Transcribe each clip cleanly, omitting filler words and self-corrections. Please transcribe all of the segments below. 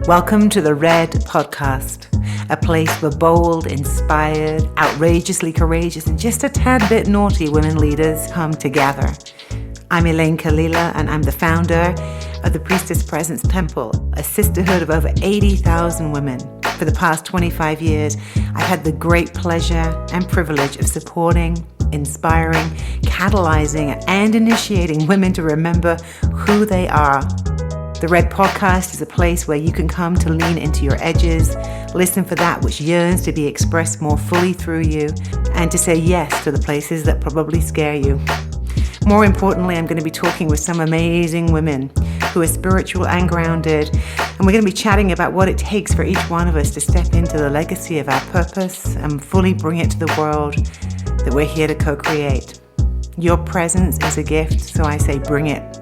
Welcome to the Red Podcast, a place where bold, inspired, outrageously courageous, and just a tad bit naughty women leaders come together. I'm Elayne Kalila, and I'm the founder of the Priestess Presence Temple, a sisterhood of over 80,000 women. For the past 25 years, I've had the great pleasure and privilege of supporting, inspiring, catalyzing, and initiating women to remember who they are. The Red Podcast is a place where you can come to lean into your edges, listen for that which yearns to be expressed more fully through you, and to say yes to the places that probably scare you. More importantly, I'm going to be talking with some amazing women who are spiritual and grounded, and we're going to be chatting about what it takes for each one of us to step into the legacy of our purpose and fully bring it to the world that we're here to co-create. Your presence is a gift, so I say bring it.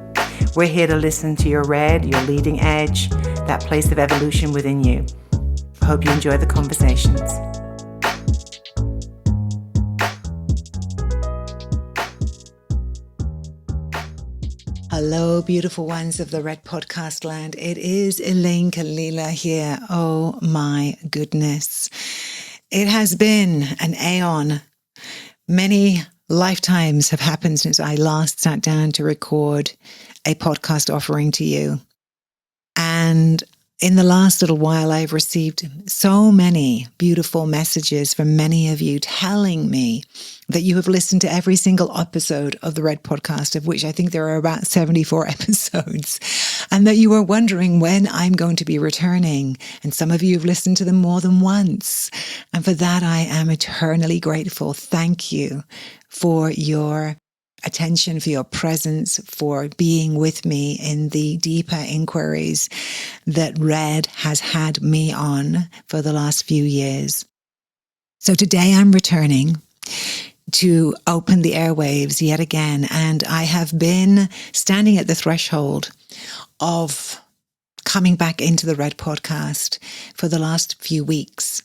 We're here to listen to your red, your leading edge, that place of evolution within you. I hope you enjoy the conversations. Hello, beautiful ones of the Red Podcast land. It is Elayne Kalila here. Oh my goodness. It has been an aeon. Many lifetimes have happened since I last sat down to record a podcast offering to you. And in the last little while, I've received so many beautiful messages from many of you telling me that you have listened to every single episode of the Red Podcast, of which I think there are about 74 episodes, and that you are wondering when I'm going to be returning. And some of you have listened to them more than once. And for that, I am eternally grateful. Thank you for your attention, for your presence, for being with me in the deeper inquiries that Red has had me on for the last few years. So today I'm returning to open the airwaves yet again, and I have been standing at the threshold of coming back into the Red Podcast for the last few weeks.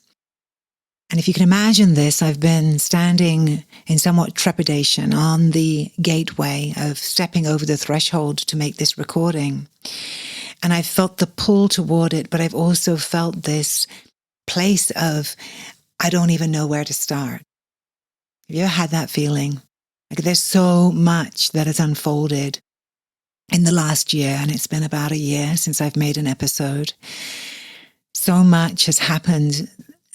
And if you can imagine this, I've been standing in somewhat trepidation on the gateway of stepping over the threshold to make this recording. And I've felt the pull toward it, but I've also felt this place of, I don't even know where to start. Have you ever had that feeling? Like there's so much that has unfolded in the last year, and it's been about a year since I've made an episode. So much has happened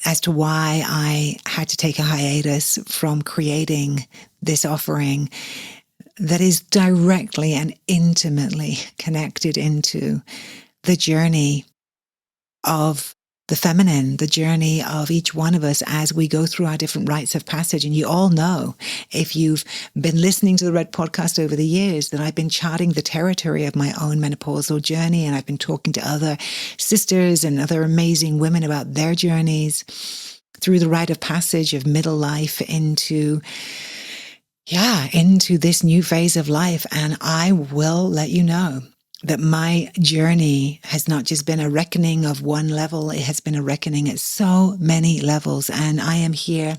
as to why I had to take a hiatus from creating this offering that is directly and intimately connected into the journey of the feminine, the journey of each one of us as we go through our different rites of passage. And you all know, if you've been listening to the Red Podcast over the years, that I've been charting the territory of my own menopausal journey, and I've been talking to other sisters and other amazing women about their journeys through the rite of passage of middle life into this new phase of life. And I will let you know that my journey has not just been a reckoning of one level, it has been a reckoning at so many levels. And I am here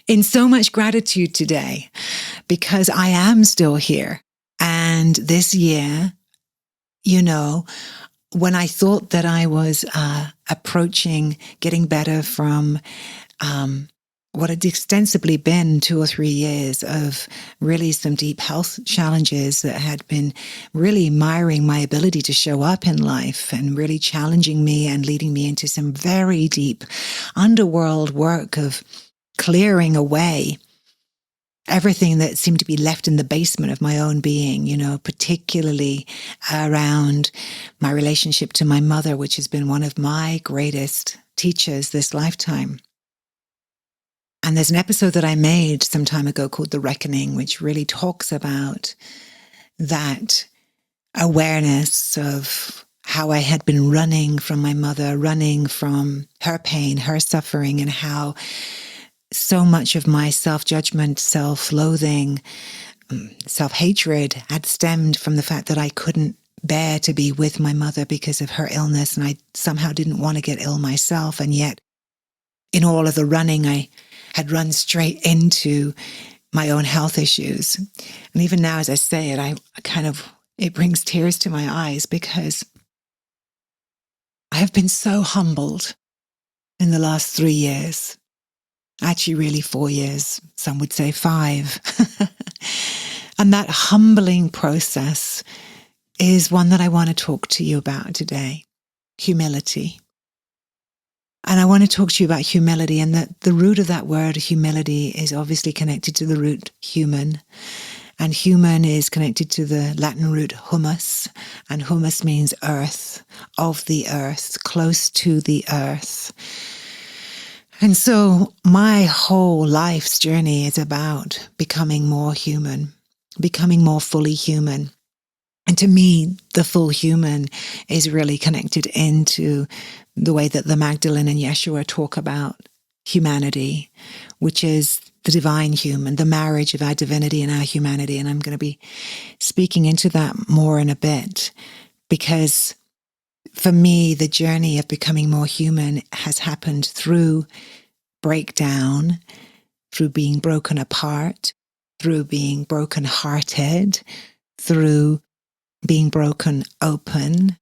in so much gratitude today because I am still here. And this year, when I thought that I was approaching getting better from what had extensively been 2 or 3 years of really some deep health challenges that had been really miring my ability to show up in life and really challenging me and leading me into some very deep underworld work of clearing away everything that seemed to be left in the basement of my own being, particularly around my relationship to my mother, which has been one of my greatest teachers this lifetime. And there's an episode that I made some time ago called The Reckoning, which really talks about that awareness of how I had been running from my mother, running from her pain, her suffering, and how so much of my self-judgment, self-loathing, self-hatred had stemmed from the fact that I couldn't bear to be with my mother because of her illness, and I somehow didn't want to get ill myself. And yet, in all of the running, I had run straight into my own health issues. And even now, as I say it, it brings tears to my eyes because have been so humbled in the last 3 years. Actually, really 4 years. Some would say 5. And that humbling process is one that I want to talk to you about today. Humility. And I want to talk to you about humility, and that the root of that word, humility, is obviously connected to the root human. And human is connected to the Latin root humus. And humus means earth, of the earth, close to the earth. And so my whole life's journey is about becoming more human, becoming more fully human. And to me, the full human is really connected into the way that the Magdalene and Yeshua talk about humanity, which is the divine human, the marriage of our divinity and our humanity. And I'm going to be speaking into that more in a bit, because for me, the journey of becoming more human has happened through breakdown, through being broken apart, through being broken-hearted, through being broken open.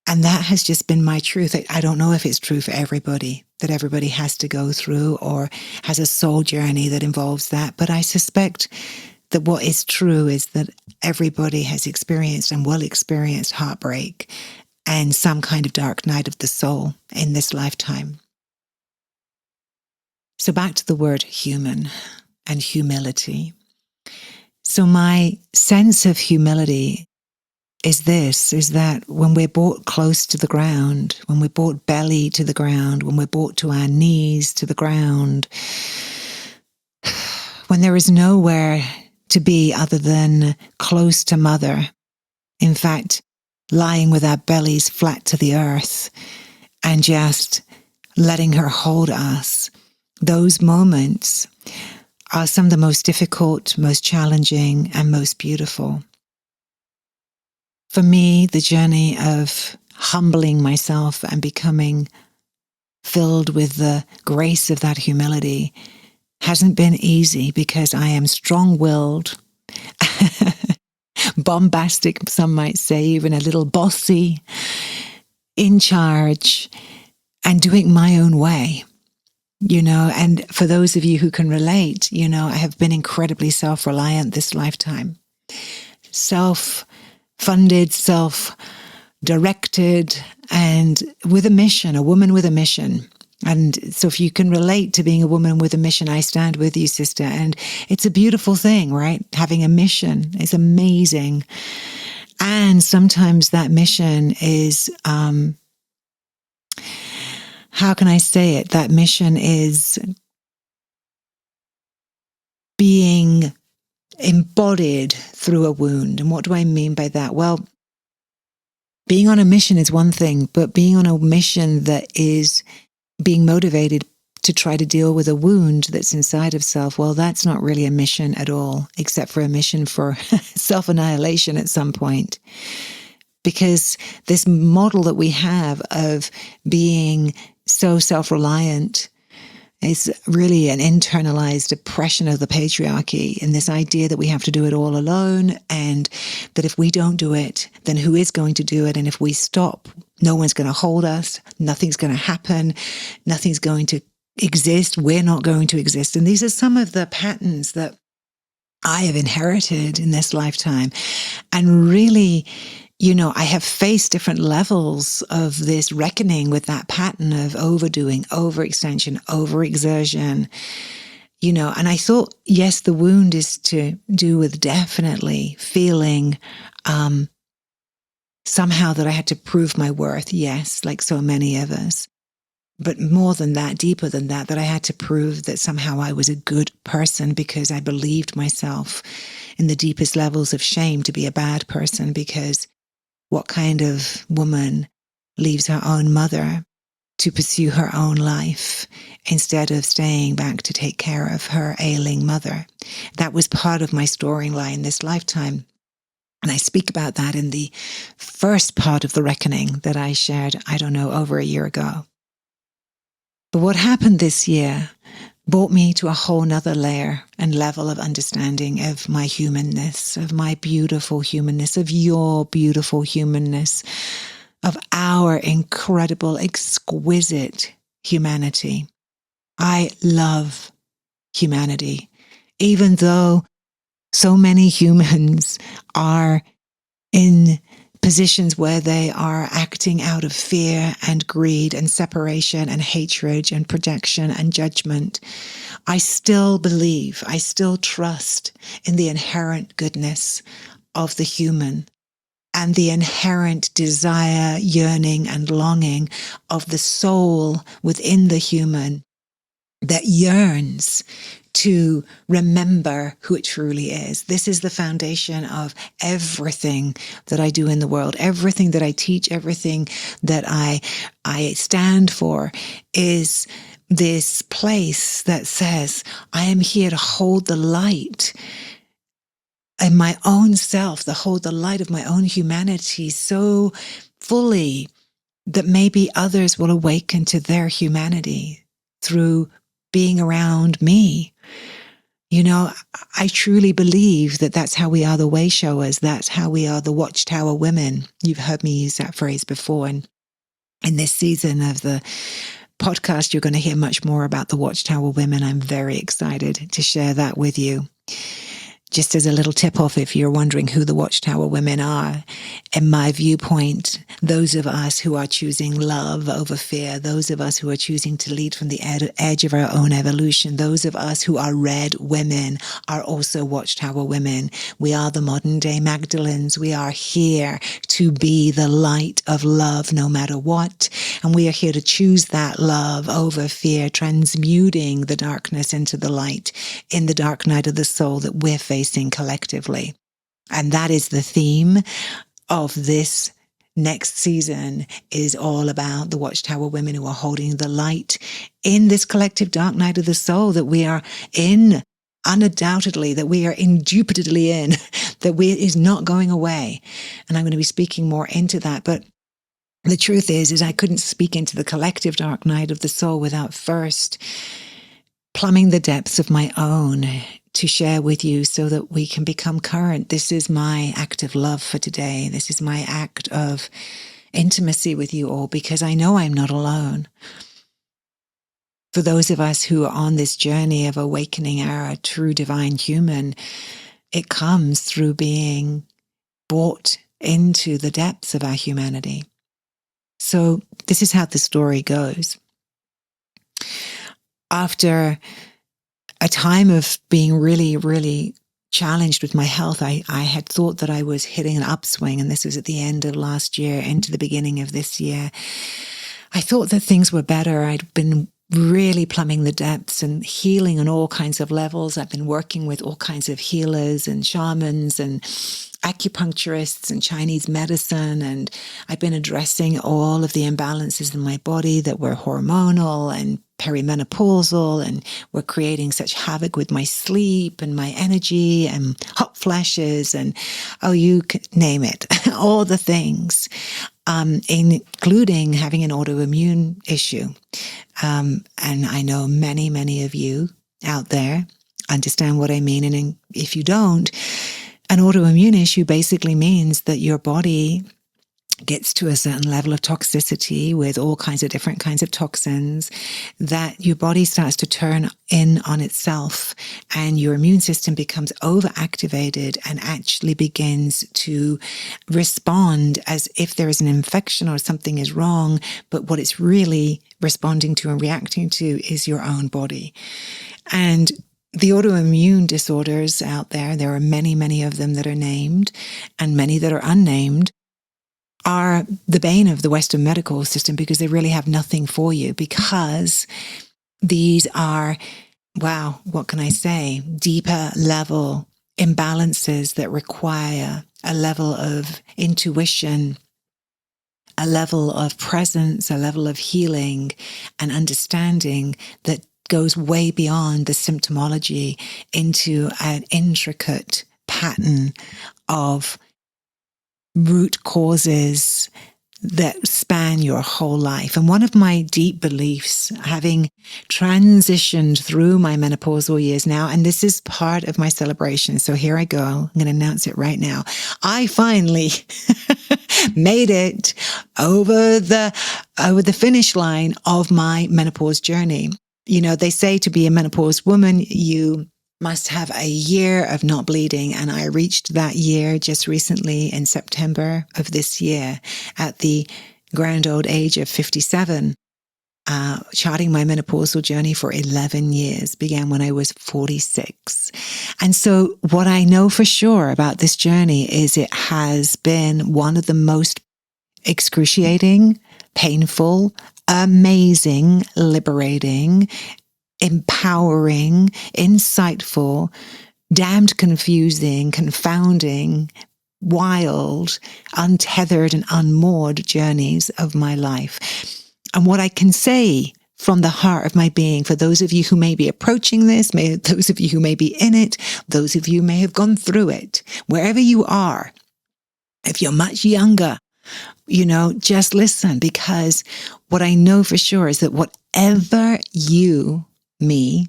And that has just been my truth. I don't know if it's true for everybody, that everybody has to go through or has a soul journey that involves that. But I suspect that what is true is that everybody has experienced and will experience heartbreak and some kind of dark night of the soul in this lifetime. So back to the word human and humility. So my sense of humility is that when we're brought close to the ground, when we're brought belly to the ground, when we're brought to our knees to the ground, when there is nowhere to be other than close to Mother, in fact, lying with our bellies flat to the earth and just letting her hold us, those moments are some of the most difficult, most challenging, and most beautiful. For me, the journey of humbling myself and becoming filled with the grace of that humility hasn't been easy, because I am strong-willed, bombastic, some might say, even a little bossy, in charge, and doing my own way. And for those of you who can relate, I have been incredibly self-reliant this lifetime. Self-funded, self-directed, and with a mission, a woman with a mission. And so if you can relate to being a woman with a mission, I stand with you, sister. And it's a beautiful thing, right? Having a mission is amazing. And sometimes that mission is, how can I say it? That mission is being embodied through a wound. And what do I mean by that? Well, being on a mission is one thing, but being on a mission that is being motivated to try to deal with a wound that's inside of self, well, that's not really a mission at all, except for a mission for self-annihilation at some point. Because this model that we have of being so self-reliant is really an internalized oppression of the patriarchy, and this idea that we have to do it all alone, and that if we don't do it, then who is going to do it? And if we stop, no one's going to hold us, nothing's going to happen, nothing's going to exist, we're not going to exist. And these are some of the patterns that I have inherited in this lifetime. And really, I have faced different levels of this reckoning with that pattern of overdoing, overextension, overexertion, and I thought, yes, the wound is to do with definitely feeling somehow that I had to prove my worth. Yes, like so many of us. But more than that, deeper than that I had to prove that somehow I was a good person, because I believed myself in the deepest levels of shame to be a bad person, because what kind of woman leaves her own mother to pursue her own life instead of staying back to take care of her ailing mother? That was part of my storyline this lifetime. And I speak about that in the first part of the reckoning that I shared, over a year ago. But what happened this year brought me to a whole nother layer and level of understanding of my humanness, of my beautiful humanness, of your beautiful humanness, of our incredible, exquisite humanity. I love humanity, even though so many humans are in positions where they are acting out of fear and greed and separation and hatred and projection and judgment. I still believe, I still trust in the inherent goodness of the human and the inherent desire, yearning, and longing of the soul within the human that yearns to remember who it truly is. This is the foundation of everything that I do in the world, everything that I teach, everything that I stand for is this place that says, I am here to hold the light in my own self, to hold the light of my own humanity so fully that maybe others will awaken to their humanity through being around me. You know, I truly believe that that's how we are the way showers. That's how we are the Watchtower Women. You've heard me use that phrase before. And in this season of the podcast, you're going to hear much more about the Watchtower Women. I'm very excited to share that with you. Just as a little tip-off, if you're wondering who the Watchtower Women are, in my viewpoint, those of us who are choosing love over fear, those of us who are choosing to lead from the edge of our own evolution, those of us who are red women are also Watchtower Women. We are the modern-day Magdalenes. We are here to be the light of love no matter what, and we are here to choose that love over fear, transmuting the darkness into the light in the dark night of the soul that we're facing collectively. And that is the theme of this next season, is all about the Watchtower Women who are holding the light in this collective dark night of the soul that we are in, undoubtedly, that we are indubitably in, that is not going away. And I'm going to be speaking more into that. But the truth is I couldn't speak into the collective dark night of the soul without first plumbing the depths of my own to share with you so that we can become current. This is my act of love for today. This is my act of intimacy with you all, because I know I'm not alone. For those of us who are on this journey of awakening our true divine human, it comes through being brought into the depths of our humanity. So this is how the story goes. After a time of being really, really challenged with my health, I had thought that I was hitting an upswing, and this was at the end of last year into the beginning of this year. I thought that things were better. I'd been really plumbing the depths and healing on all kinds of levels. I've been working with all kinds of healers and shamans and acupuncturists and Chinese medicine, and I've been addressing all of the imbalances in my body that were hormonal and perimenopausal, and were creating such havoc with my sleep and my energy and hot flashes and, oh, you name it, all the things, including having an autoimmune issue. And I know many, many of you out there understand what I mean. And if you don't, an autoimmune issue basically means that your body gets to a certain level of toxicity with all kinds of different kinds of toxins, that your body starts to turn in on itself and your immune system becomes overactivated and actually begins to respond as if there is an infection or something is wrong, but what it's really responding to and reacting to is your own body. And the autoimmune disorders out there are many, many of them that are named and many that are unnamed, are the bane of the Western medical system because they really have nothing for you, because these are, wow, what can I say, deeper level imbalances that require a level of intuition, a level of presence, a level of healing and understanding that goes way beyond the symptomology into an intricate pattern of root causes that span your whole life. And one of my deep beliefs, having transitioned through my menopausal years now, and this is part of my celebration, so here I go, I'm going to announce it right now. I finally made it over the finish line of my menopause journey. You know, they say to be a menopause woman, you must have a year of not bleeding. And I reached that year just recently in September of this year at the grand old age of 57. Charting my menopausal journey for 11 years began when I was 46. And so what I know for sure about this journey is it has been one of the most excruciating, painful, amazing, liberating, empowering, insightful, damned confusing, confounding, wild, untethered and unmoored journeys of my life. And what I can say from the heart of my being, for those of you who may be approaching this, those of you who may be in it, those of you who may have gone through it, wherever you are, if you're much younger, you know, just listen, because what I know for sure is that whatever you, me,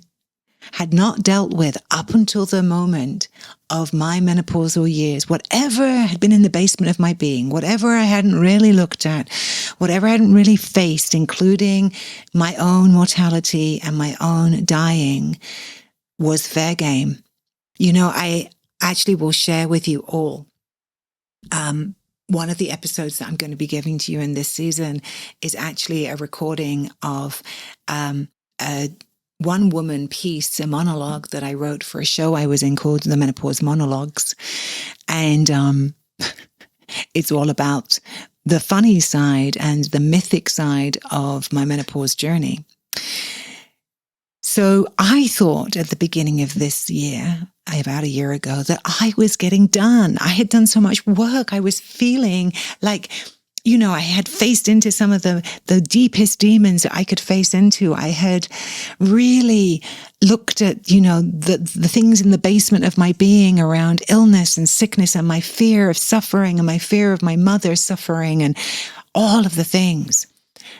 had not dealt with up until the moment of my menopausal years, whatever had been in the basement of my being, whatever I hadn't really looked at, whatever I hadn't really faced, including my own mortality and my own dying, was fair game. You know, I actually will share with you all. One of the episodes that I'm going to be giving to you in this season is actually a recording of a one-woman piece, a monologue that I wrote for a show I was in called The Menopause Monologues. And it's all about the funny side and the mythic side of my menopause journey. So I thought at the beginning of this year, about a year ago, that I was getting done. I had done so much work. I was feeling like, you know, I had faced into some of the deepest demons that I could face into. I had really looked at, you know, the things in the basement of my being around illness and sickness and my fear of suffering and my fear of my mother suffering and all of the things.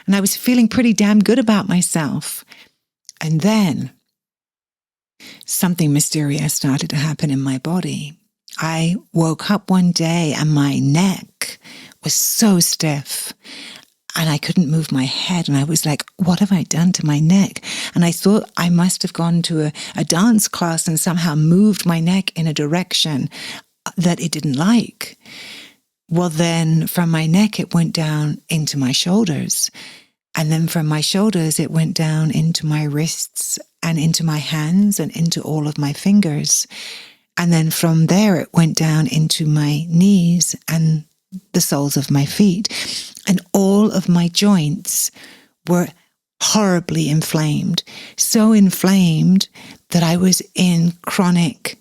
And I was feeling pretty damn good about myself. And then something mysterious started to happen in my body. I woke up one day and my neck was so stiff and I couldn't move my head. And I was like, what have I done to my neck? And I thought I must have gone to a dance class and somehow moved my neck in a direction that it didn't like. Well, then from my neck, it went down into my shoulders. And then from my shoulders, it went down into my wrists and into my hands and into all of my fingers. And then from there, it went down into my knees and the soles of my feet. And all of my joints were horribly inflamed. So inflamed that I was in chronic,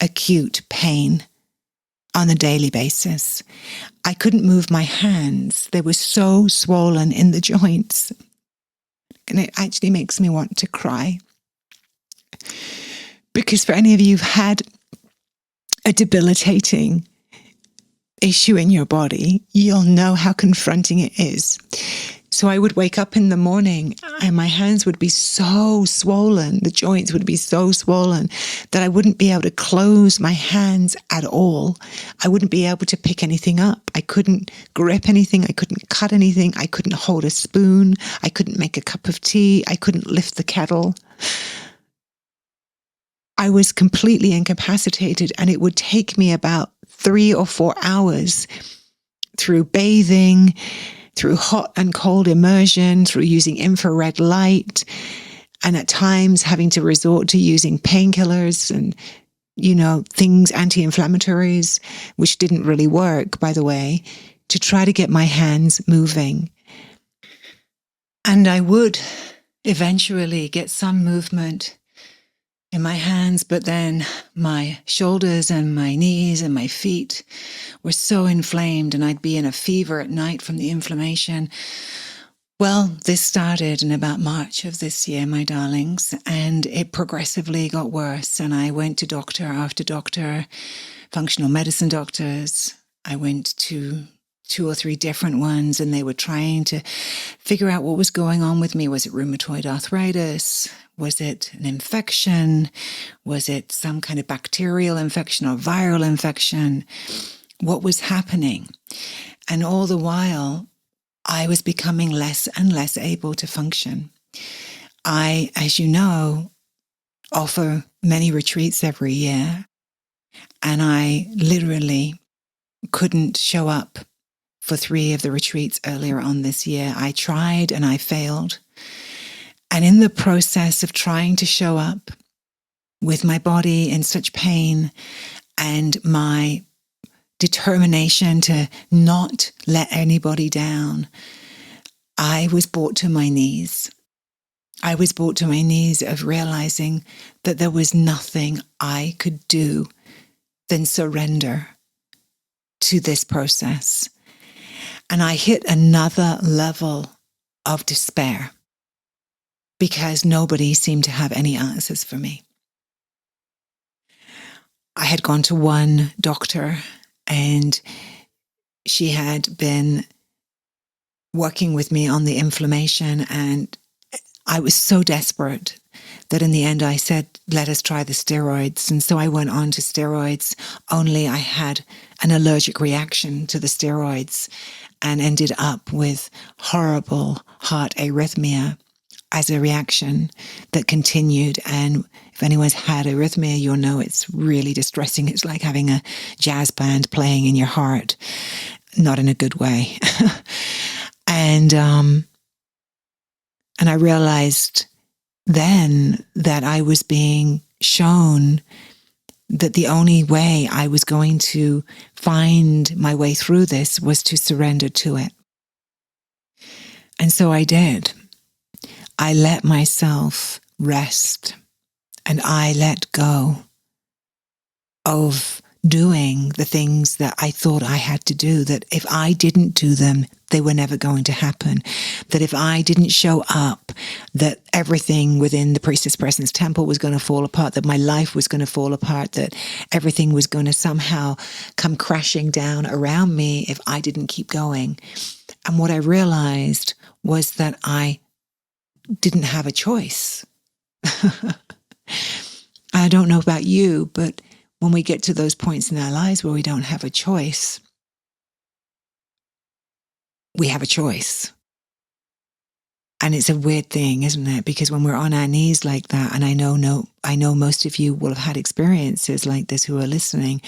acute pain on a daily basis. I couldn't move my hands. They were so swollen in the joints. And it actually makes me want to cry. Because for any of you who've had a debilitating issue in your body, you'll know how confronting it is. So I would wake up in the morning and my hands would be so swollen, the joints would be so swollen that I wouldn't be able to close my hands at all. I wouldn't be able to pick anything up. I couldn't grip anything. I couldn't cut anything. I couldn't hold a spoon. I couldn't make a cup of tea. I couldn't lift the kettle. I was completely incapacitated, and it would take me about 3 or 4 hours through bathing, through hot and cold immersion, through using infrared light, and at times having to resort to using painkillers and, you know, things, anti-inflammatories, which didn't really work, by the way, to try to get my hands moving. And I would eventually get some movement in my hands, but then my shoulders and my knees and my feet were so inflamed, and I'd be in a fever at night from the inflammation. Well, this started in about March of this year, my darlings, and it progressively got worse. And I went to doctor after doctor, functional medicine doctors. I went to 2 or 3 different ones, and they were trying to figure out what was going on with me. Was it rheumatoid arthritis? Was it an infection? Was it some kind of bacterial infection or viral infection? What was happening? And all the while, I was becoming less and less able to function. I, as you know, offer many retreats every year, and I literally couldn't show up for 3 of the retreats earlier on this year. I tried and I failed. And in the process of trying to show up with my body in such pain and my determination to not let anybody down, I was brought to my knees. I was brought to my knees of realizing that there was nothing I could do than surrender to this process. And I hit another level of despair because nobody seemed to have any answers for me. I had gone to one doctor, and she had been working with me on the inflammation, and I was so desperate that in the end I said, let us try the steroids. And so I went on to steroids, only I had an allergic reaction to the steroids and ended up with horrible heart arrhythmia as a reaction that continued. And if anyone's had arrhythmia, you'll know it's really distressing. It's like having a jazz band playing in your heart, not in a good way. And I realized then that I was being shown that the only way I was going to find my way through this was to surrender to it. And so I did. I let myself rest, and I let go of doing the things that I thought I had to do, that if I didn't do them, they were never going to happen. That if I didn't show up, that everything within the Priestess Presence Temple was going to fall apart, that my life was going to fall apart, that everything was going to somehow come crashing down around me if I didn't keep going. And what I realized was that I didn't have a choice. I don't know about you, but when we get to those points in our lives where we don't have a choice, we have a choice. And it's a weird thing, isn't it? Because when we're on our knees like that, and I know most of you will have had experiences like this who are listening,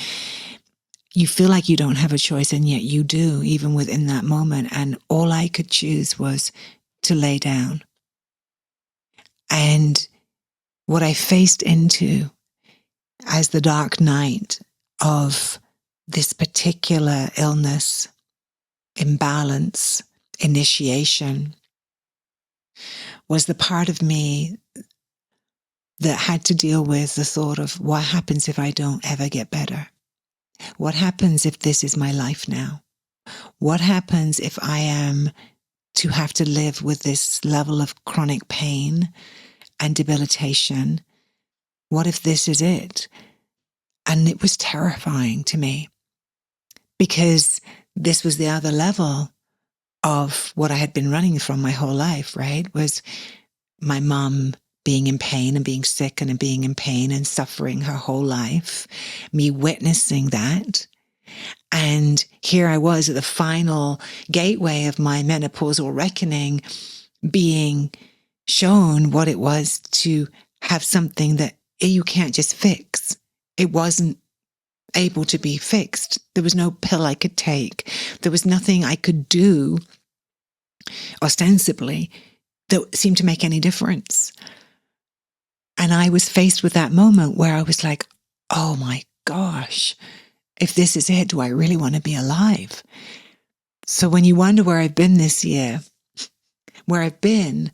you feel like you don't have a choice, and yet you do, even within that moment. And all I could choose was to lay down. And what I faced into as the dark night of this particular illness, imbalance, initiation, was the part of me that had to deal with the thought of what happens if I don't ever get better? What happens if this is my life now? What happens if I am to have to live with this level of chronic pain and debilitation? What if this is it? And it was terrifying to me, because this was the other level of what I had been running from my whole life, right? Was my mum being in pain and being sick and being in pain and suffering her whole life, me witnessing that. And here I was at the final gateway of my menopausal reckoning, being shown what it was to have something that you can't just fix. It wasn't able to be fixed. There was no pill I could take. There was nothing I could do ostensibly that seemed to make any difference. And I was faced with that moment where I was like, oh my gosh, if this is it, do I really want to be alive? So when you wonder where I've been this year, where I've been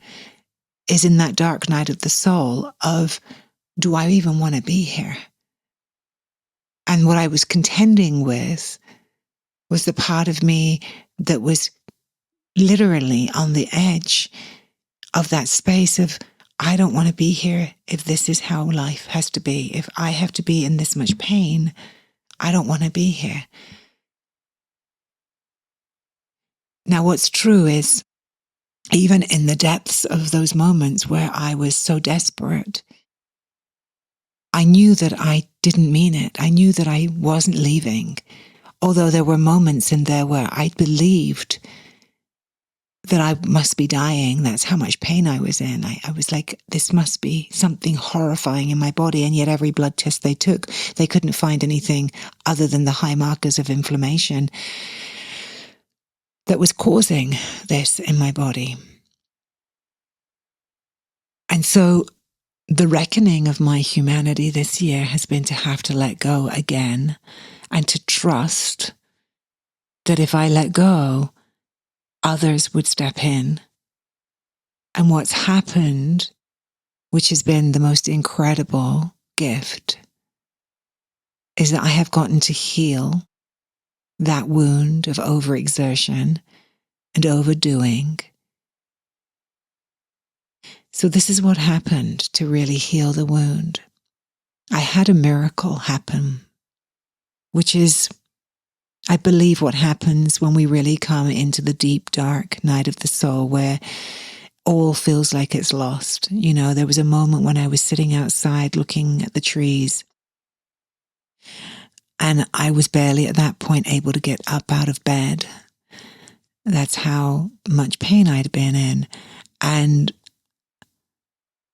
is in that dark night of the soul of, do I even want to be here? And what I was contending with was the part of me that was literally on the edge of that space of, I don't want to be here if this is how life has to be. If I have to be in this much pain, I don't want to be here. Now, what's true is, even in the depths of those moments where I was so desperate, I knew that I didn't mean it. I knew that I wasn't leaving. Although there were moments in there where I believed that I must be dying. That's how much pain I was in. I was like, this must be something horrifying in my body. And yet every blood test they took, they couldn't find anything other than the high markers of inflammation that was causing this in my body. And so the reckoning of my humanity this year has been to have to let go again and to trust that if I let go, others would step in. And what's happened, which has been the most incredible gift, is that I have gotten to heal that wound of overexertion and overdoing. So this is what happened to really heal the wound. I had a miracle happen, which is, I believe, what happens when we really come into the deep, dark night of the soul where all feels like it's lost. You know, there was a moment when I was sitting outside looking at the trees, and I was barely at that point able to get up out of bed. That's how much pain I'd been in. And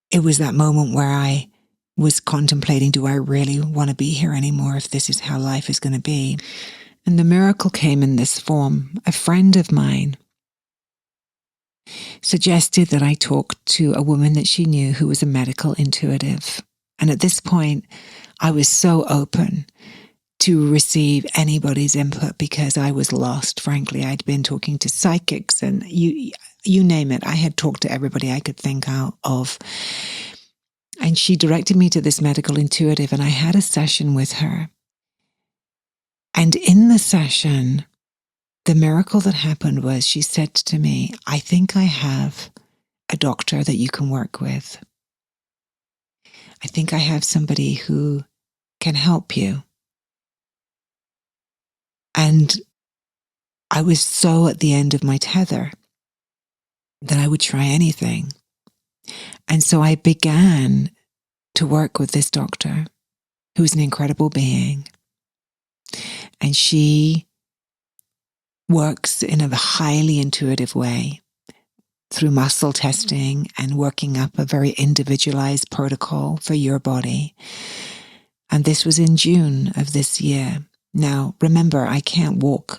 it was that moment where I was contemplating, do I really want to be here anymore if this is how life is going to be? And the miracle came in this form. A friend of mine suggested that I talk to a woman that she knew who was a medical intuitive. And at this point, I was so open to receive anybody's input because I was lost. Frankly, I'd been talking to psychics and you name it. I had talked to everybody I could think out of. And she directed me to this medical intuitive, and I had a session with her. And in the session, the miracle that happened was she said to me, I think I have a doctor that you can work with. I think I have somebody who can help you. And I was so at the end of my tether that I would try anything. And so I began to work with this doctor, who's an incredible being. And she works in a highly intuitive way through muscle testing and working up a very individualized protocol for your body. And this was in June of this year. Now, remember, I can't walk.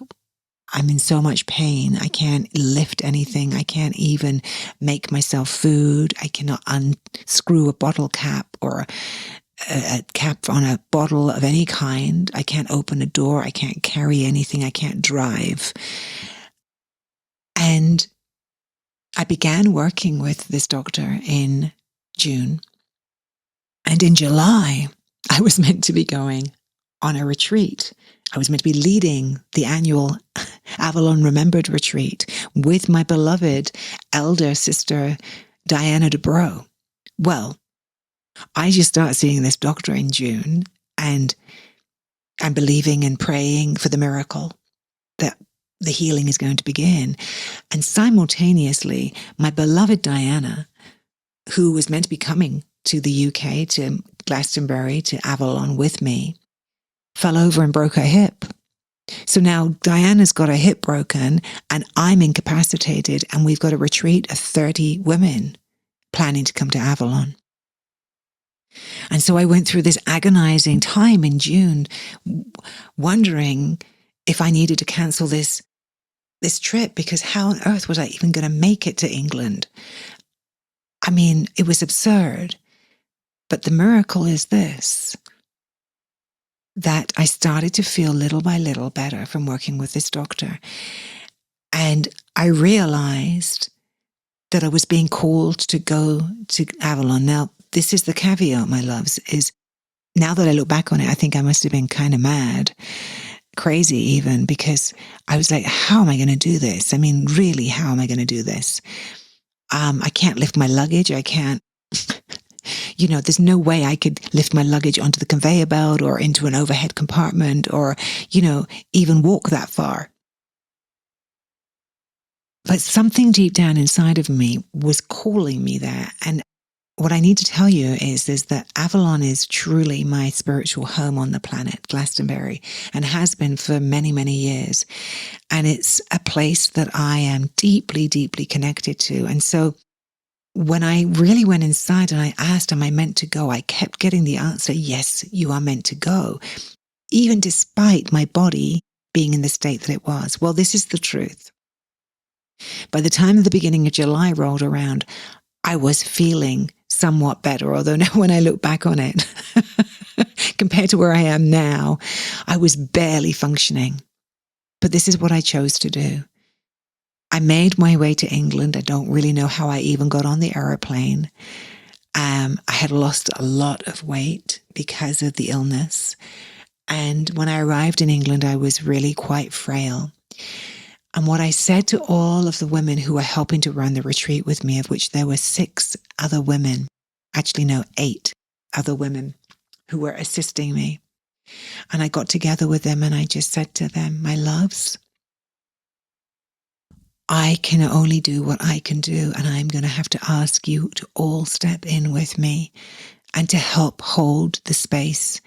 I'm in so much pain. I can't lift anything. I can't even make myself food. I cannot unscrew a bottle cap or a cap on a bottle of any kind. I can't open a door. I can't carry anything. I can't drive. And I began working with this doctor in June. And in July, I was meant to be going on a retreat. I was meant to be leading the annual Avalon Remembered retreat with my beloved elder sister, Diana DeBro. Well, I just started seeing this doctor in June, and I'm believing and praying for the miracle that the healing is going to begin. And simultaneously, my beloved Diana, who was meant to be coming to the UK, to Glastonbury, to Avalon with me, fell over and broke her hip. So now Diana's got her hip broken and I'm incapacitated, and we've got a retreat of 30 women planning to come to Avalon. And so I went through this agonizing time in June, wondering if I needed to cancel this trip, because how on earth was I even going to make it to England? I mean, it was absurd. But the miracle is this, that I started to feel little by little better from working with this doctor. And I realized that I was being called to go to Avalon. Now, this is the caveat, my loves, is now that I look back on it, I think I must have been kind of mad, crazy even, because I was like, how am I going to do this? I mean, really, how am I going to do this? I can't lift my luggage. I can't, there's no way I could lift my luggage onto the conveyor belt or into an overhead compartment or, even walk that far. But something deep down inside of me was calling me there. And what I need to tell you is that Avalon is truly my spiritual home on the planet, Glastonbury, and has been for many, many years. And it's a place that I am deeply, deeply connected to. And so when I really went inside and I asked, am I meant to go? I kept getting the answer, yes, you are meant to go, even despite my body being in the state that it was. Well, this is the truth. By the time the beginning of July rolled around, I was feeling somewhat better, although now when I look back on it, compared to where I am now, I was barely functioning. But this is what I chose to do. I made my way to England. I don't really know how I even got on the aeroplane. I had lost a lot of weight because of the illness. And when I arrived in England, I was really quite frail. And what I said to all of the women who were helping to run the retreat with me, of which there were 6 other women, actually no, 8 other women who were assisting me. And I got together with them and I just said to them, my loves, I can only do what I can do, and I'm going to have to ask you to all step in with me and to help hold the space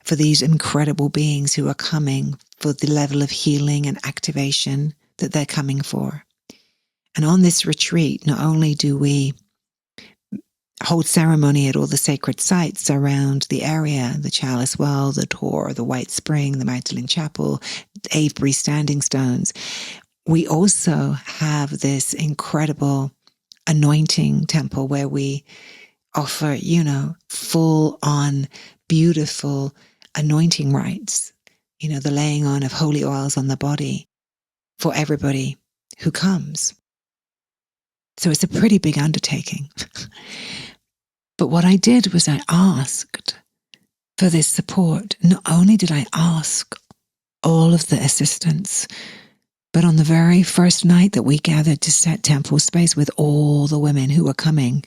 for these incredible beings who are coming for the level of healing and activation that they're coming for. And on this retreat, not only do we hold ceremony at all the sacred sites around the area, the Chalice Well, the Tor, the White Spring, the Magdalene Chapel, Avebury Standing Stones, we also have this incredible anointing temple where we offer, full on beautiful anointing rites, the laying on of holy oils on the body for everybody who comes. So it's a pretty big undertaking. But what I did was I asked for this support. Not only did I ask all of the assistants, but on the very first night that we gathered to set temple space with all the women who were coming,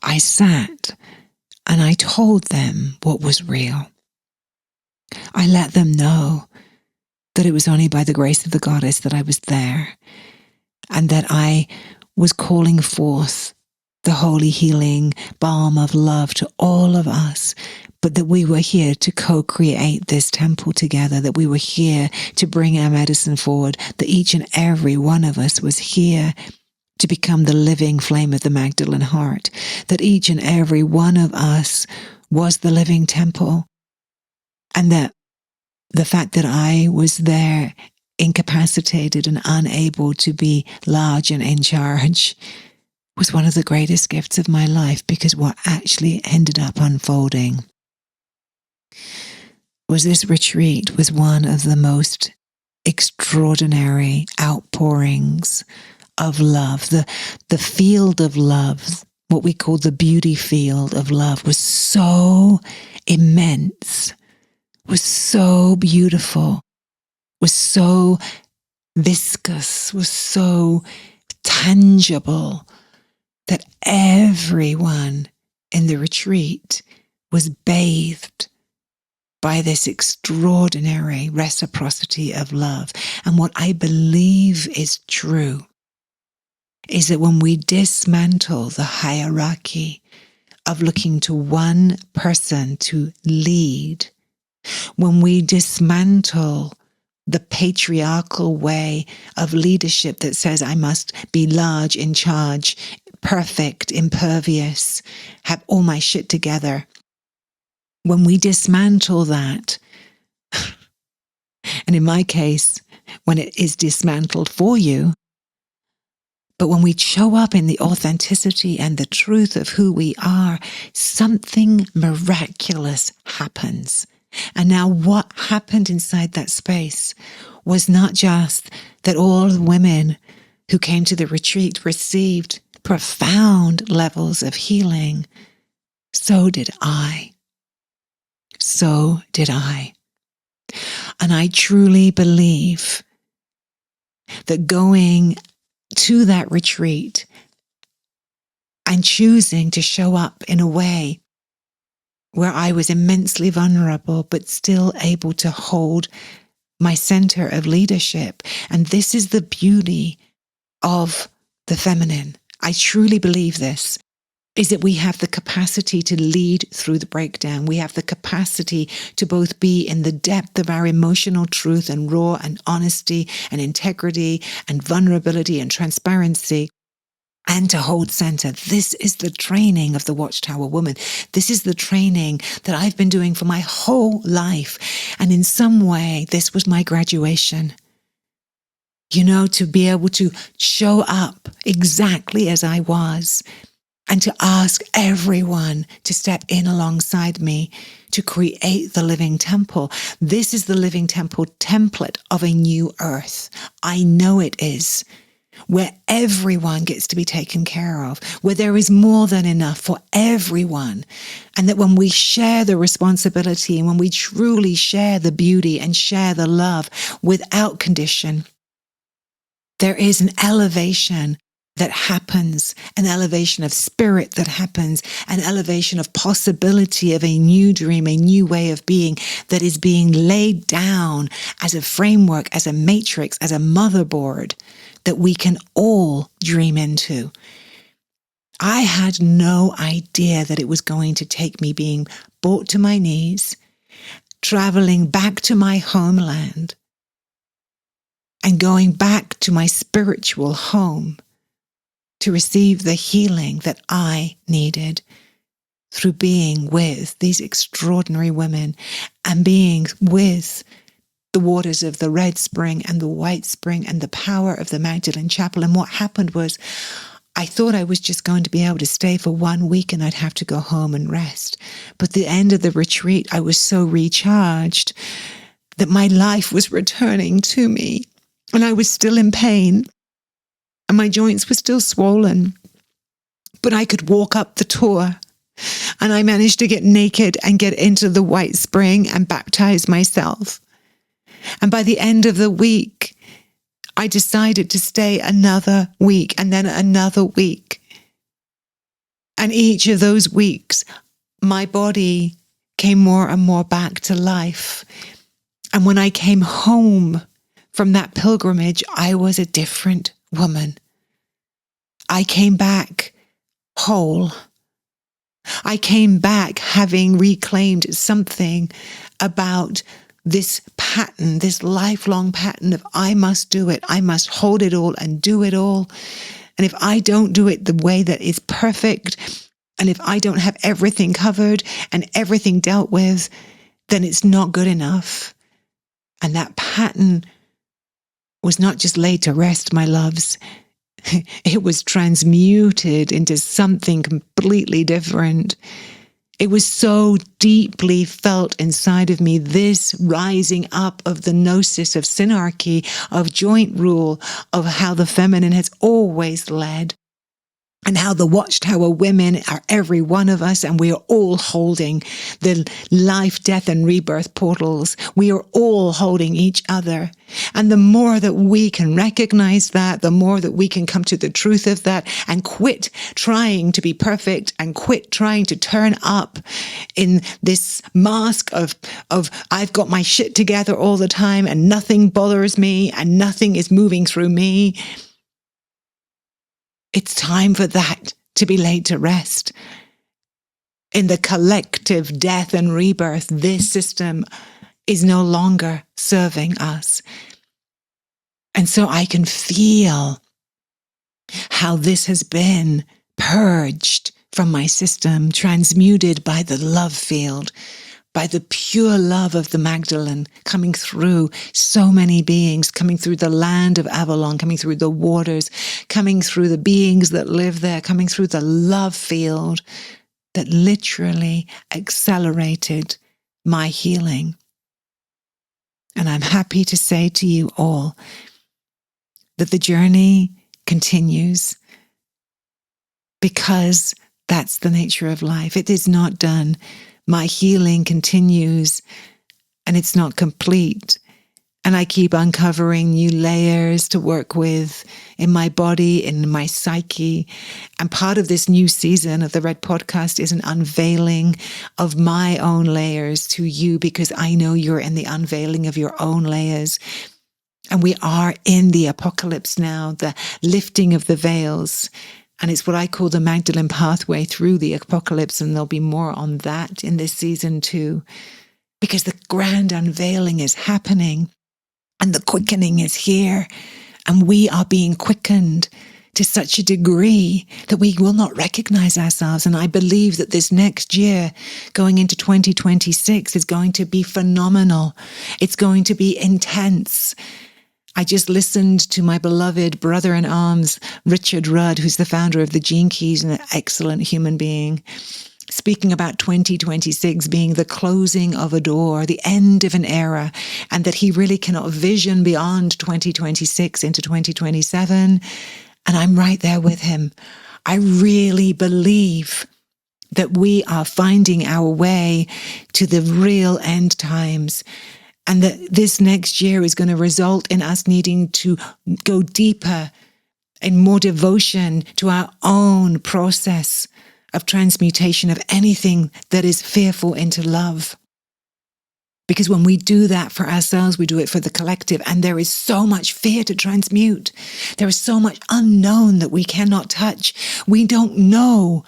I sat and I told them what was real. I let them know that it was only by the grace of the goddess that I was there, and that I was calling forth the holy healing balm of love to all of us, but that we were here to co-create this temple together, that we were here to bring our medicine forward, that each and every one of us was here to become the living flame of the Magdalene heart, that each and every one of us was the living temple, and that the fact that I was there incapacitated and unable to be large and in charge was one of the greatest gifts of my life, because what actually ended up unfolding was this retreat was one of the most extraordinary outpourings of love. The field of love, what we call the beauty field of love, was so immense, was so beautiful, was so viscous, was so tangible, that everyone in the retreat was bathed by this extraordinary reciprocity of love. And what I believe is true is that when we dismantle the hierarchy of looking to one person to lead, when we dismantle the patriarchal way of leadership that says I must be large, in charge, perfect, impervious, have all my shit together, when we dismantle that, and in my case, when it is dismantled for you, but when we show up in the authenticity and the truth of who we are, something miraculous happens. And now what happened inside that space was not just that all the women who came to the retreat received profound levels of healing. So did I. So did I. And I truly believe that going to that retreat and choosing to show up in a way where I was immensely vulnerable, but still able to hold my center of leadership. And this is the beauty of the feminine. I truly believe this. is that we have the capacity to lead through the breakdown. We have the capacity to both be in the depth of our emotional truth and raw and honesty and integrity and vulnerability and transparency, and to hold center. This is the training of the Watchtower Woman. This is the training that I've been doing for my whole life. And in some way, this was my graduation. To be able to show up exactly as I was, and to ask everyone to step in alongside me to create the living temple. This is the living temple template of a new earth. I know it is, where everyone gets to be taken care of, where there is more than enough for everyone. And that when we share the responsibility and when we truly share the beauty and share the love without condition, there is an elevation that happens, an elevation of spirit that happens, an elevation of possibility of a new dream, a new way of being that is being laid down as a framework, as a matrix, as a motherboard that we can all dream into. I had no idea that it was going to take me being brought to my knees, traveling back to my homeland, and going back to my spiritual home to receive the healing that I needed through being with these extraordinary women and being with the waters of the Red Spring and the White Spring and the power of the Magdalene Chapel. And what happened was, I thought I was just going to be able to stay for 1 week and I'd have to go home and rest. But at the end of the retreat, I was so recharged that my life was returning to me, and I was still in pain. And my joints were still swollen, but I could walk up the tour. And I managed to get naked and get into the White Spring and baptize myself. And by the end of the week, I decided to stay another week and then another week. And each of those weeks, my body came more and more back to life. And when I came home from that pilgrimage, I was a different woman. I came back whole. I came back having reclaimed something about this pattern, this lifelong pattern of I must do it, I must hold it all and do it all. And if I don't do it the way that is perfect, and if I don't have everything covered and everything dealt with, then it's not good enough. And that pattern was not just laid to rest, my loves. It was transmuted into something completely different. It was so deeply felt inside of me, this rising up of the gnosis of synarchy, of joint rule, of how the feminine has always led. And how the Watchtower women are every one of us, and we are all holding the life, death, and rebirth portals. We are all holding each other. And the more that we can recognize that, the more that we can come to the truth of that and quit trying to be perfect and quit trying to turn up in this mask of I've got my shit together all the time and nothing bothers me and nothing is moving through me. It's time for that to be laid to rest. In the collective death and rebirth, this system is no longer serving us. And so I can feel how this has been purged from my system, transmuted by the love field, by the pure love of the Magdalene coming through so many beings, coming through the land of Avalon, coming through the waters, coming through the beings that live there, coming through the love field that literally accelerated my healing. And I'm happy to say to you all that the journey continues, because that's the nature of life. It is not done. My healing continues, and it's not complete. And I keep uncovering new layers to work with in my body, in my psyche. And part of this new season of the Red Podcast is an unveiling of my own layers to you, because I know you're in the unveiling of your own layers. And we are in the apocalypse now, the lifting of the veils. And it's what I call the Magdalene pathway through the apocalypse. And there'll be more on that in this season too, because the grand unveiling is happening and the quickening is here. And we are being quickened to such a degree that we will not recognize ourselves. And I believe that this next year, going into 2026, is going to be phenomenal. It's going to be intense. I just listened to my beloved brother in arms, Richard Rudd, who's the founder of the Gene Keys and an excellent human being, speaking about 2026 being the closing of a door, the end of an era, and that he really cannot vision beyond 2026 into 2027. And I'm right there with him. I really believe that we are finding our way to the real end times, and that this next year is going to result in us needing to go deeper and more devotion to our own process of transmutation of anything that is fearful into love. Because when we do that for ourselves, we do it for the collective. And there is so much fear to transmute. There is so much unknown that we cannot touch. We don't know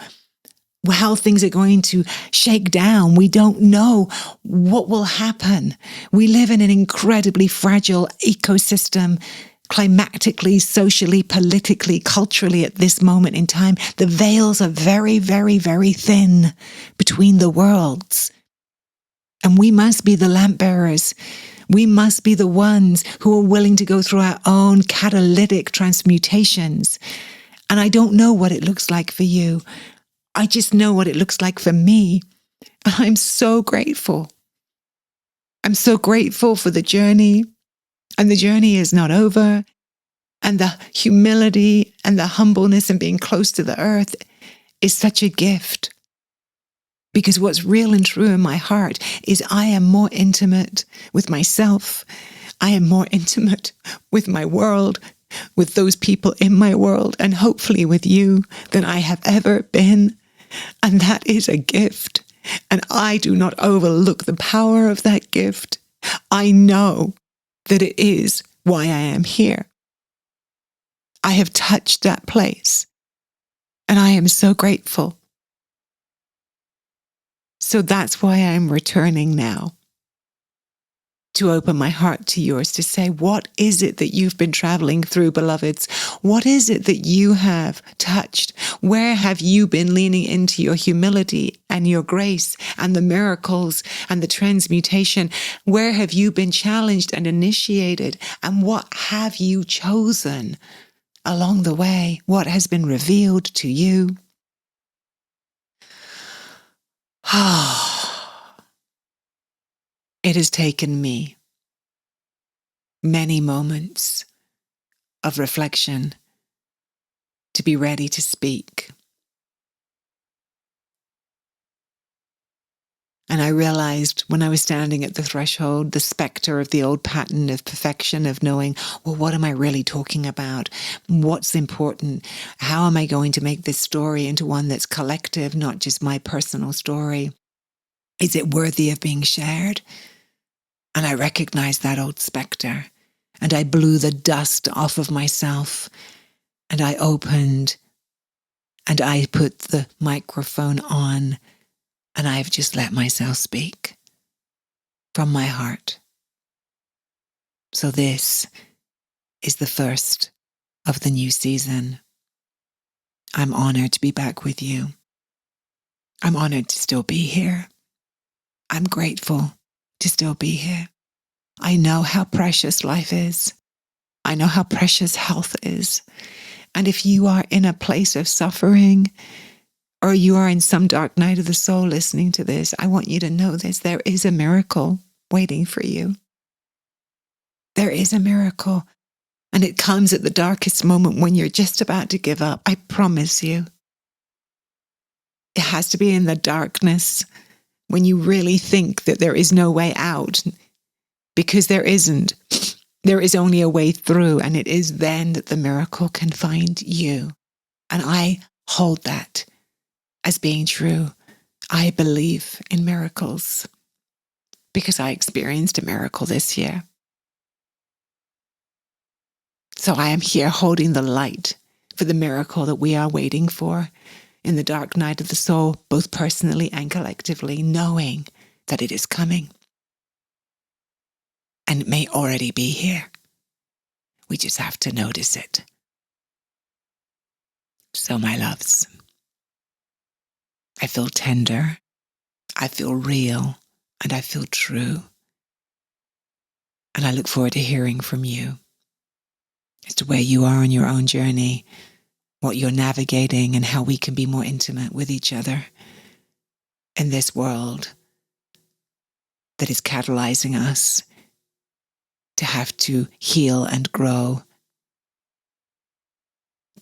how things are going to shake down. We don't know what will happen. We live in an incredibly fragile ecosystem, climatically, socially, politically, culturally at this moment in time. The veils are very, very, very thin between the worlds. And we must be the lamp bearers. We must be the ones who are willing to go through our own catalytic transmutations. And I don't know what it looks like for you. I just know what it looks like for me. And I'm so grateful. I'm so grateful for the journey. And the journey is not over. And the humility and the humbleness and being close to the earth is such a gift. Because what's real and true in my heart is I am more intimate with myself. I am more intimate with my world, with those people in my world, and hopefully with you than I have ever been. And that is a gift. And I do not overlook the power of that gift. I know that it is why I am here. I have touched that place. And I am so grateful. So that's why I'm returning now, to open my heart to yours, to say, what is it that you've been traveling through, beloveds? What is it that you have touched? Where have you been leaning into your humility and your grace and the miracles and the transmutation? Where have you been challenged and initiated? And what have you chosen along the way? What has been revealed to you? It has taken me many moments of reflection to be ready to speak. And I realized when I was standing at the threshold, the specter of the old pattern of perfection, of knowing, well, what am I really talking about? What's important? How am I going to make this story into one that's collective, not just my personal story? Is it worthy of being shared? And I recognized that old specter, and I blew the dust off of myself, and I opened, and I put the microphone on, and I've just let myself speak from my heart. So this is the first of the new season. I'm honored to be back with you. I'm honored to still be here. I'm grateful to still be here. I know how precious life is. I know how precious health is. And if you are in a place of suffering, or you are in some dark night of the soul listening to this, I want you to know this. There is a miracle waiting for you. There is a miracle. And it comes at the darkest moment when you're just about to give up. I promise you. It has to be in the darkness when you really think that there is no way out. Because there isn't. There is only a way through, and it is then that the miracle can find you. And I hold that as being true. I believe in miracles because I experienced a miracle this year. So I am here holding the light for the miracle that we are waiting for in the dark night of the soul, both personally and collectively, knowing that it is coming and it may already be here. We just have to notice it. So, my loves, I feel tender, I feel real, and I feel true. And I look forward to hearing from you as to where you are on your own journey, what you're navigating, and how we can be more intimate with each other in this world that is catalyzing us to have to heal and grow,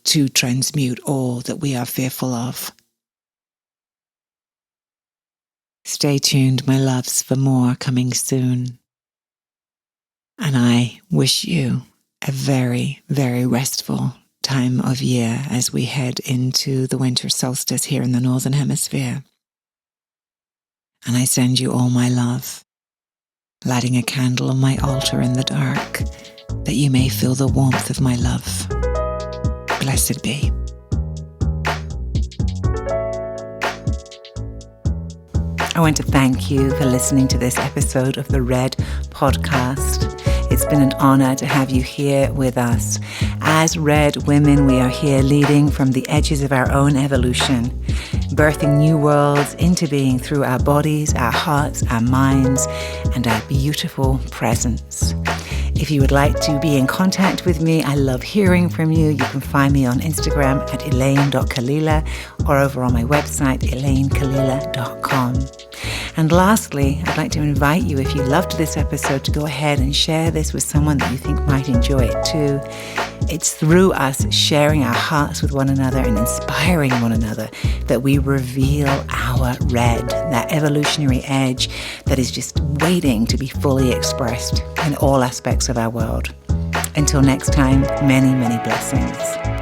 to transmute all that we are fearful of. Stay tuned, my loves, for more coming soon. And I wish you a very, very restful time of year as we head into the winter solstice here in the Northern Hemisphere. And I send you all my love, lighting a candle on my altar in the dark, that you may feel the warmth of my love. Blessed be. I want to thank you for listening to this episode of the Red Podcast. It's been an honor to have you here with us. As Red Women, we are here leading from the edges of our own evolution, birthing new worlds into being through our bodies, our hearts, our minds, and our beautiful presence. If you would like to be in contact with me, I love hearing from you. You can find me on Instagram at Elayne.Kalila or over on my website, ElayneKalila.com. And lastly, I'd like to invite you, if you loved this episode, to go ahead and share this with someone that you think might enjoy it too. It's through us sharing our hearts with one another and inspiring one another that we reveal our red, that evolutionary edge that is just waiting to be fully expressed in all aspects of our world. Until next time, many, many blessings.